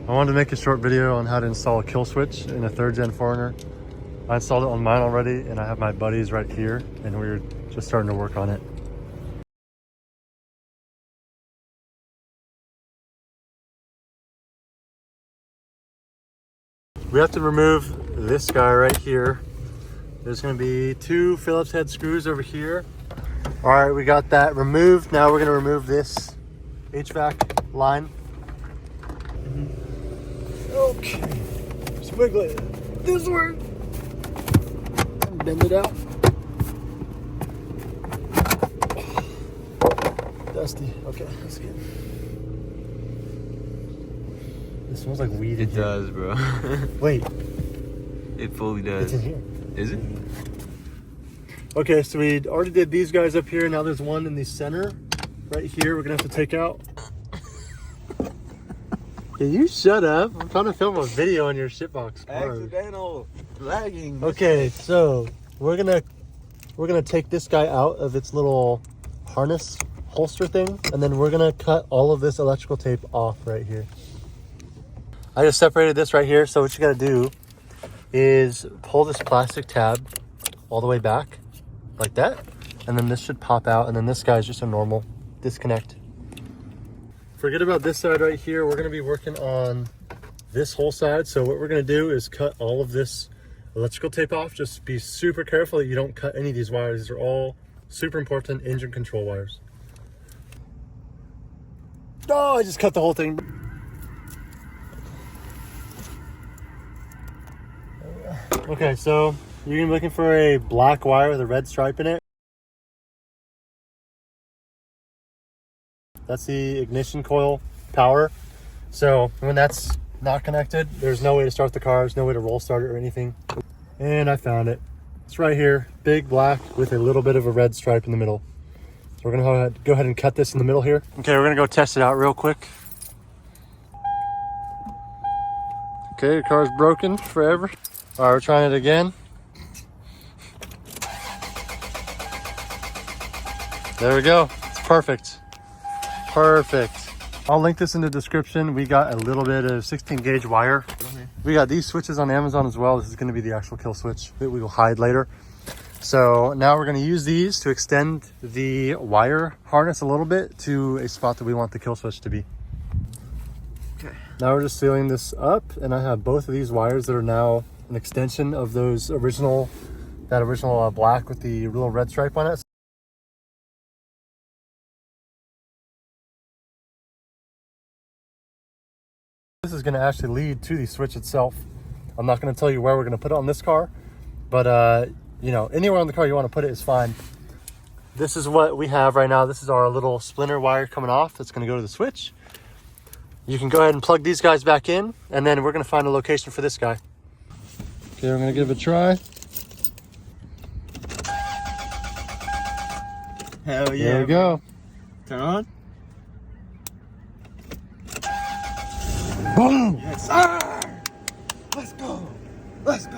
I wanted to make a short video on how to install a kill switch in a 3rd gen 4runner. I installed it on mine already, and I have my buddies right here, and we're just starting to work on it. We have to remove this guy right here. There's going to be 2 Phillips head screws over here. All right, we got that removed. Now we're going to remove this HVAC line. Okay, squiggle it this way. Bend it out. Dusty. Okay, that's good. It smells like weed. It does, bro. Wait. It fully does. It's in here. Is it? Okay, so we already did these guys up here. Now there's one in the center right here we're gonna have to take out. Yeah, you shut up. I'm trying to film a video on your shitbox car. Accidental lagging. Okay, so we're gonna take this guy out of its little harness holster thing, and then we're gonna cut all of this electrical tape off right here. I just separated this right here, so what you gotta do is pull this plastic tab all the way back like that, and then this should pop out, and then this guy's just a normal disconnect. Forget about this side right here. We're gonna be working on this whole side. So what we're gonna do is cut all of this electrical tape off. Just be super careful that you don't cut any of these wires. These are all super important engine control wires. Oh, I just cut the whole thing. Okay, so you're gonna be looking for a black wire with a red stripe in it. That's the ignition coil power. So when that's not connected, there's no way to start the car. There's no way to roll start it or anything. And I found it. It's right here, big black with a little bit of a red stripe in the middle. So we're gonna go ahead and cut this in the middle here. Okay, we're gonna go test it out real quick. Okay, the car's broken forever. All right, we're trying it again. There we go, it's perfect. Perfect. I'll link this in the description. We got a little bit of 16 gauge wire. We got these switches on Amazon as well. This is going to be the actual kill switch that we will hide later. So now we're going to use these to extend the wire harness a little bit to a spot that we want the kill switch to be. Okay. Now we're just sealing this up, and I have both of these wires that are now an extension of those original black with the little red stripe on it. This is going to actually lead to the switch itself. I'm not going to tell you where we're going to put it on this car, but you know, anywhere on the car you want to put it is fine. This is what we have right now. This is our little splinter wire coming off that's going to go to the switch. You can go ahead and plug these guys back in, and then we're going to find a location for this guy. Okay, we're going to give it a try. Hell yeah. There we go. Turn on. Boom! Yes, sir! Let's go! Let's go!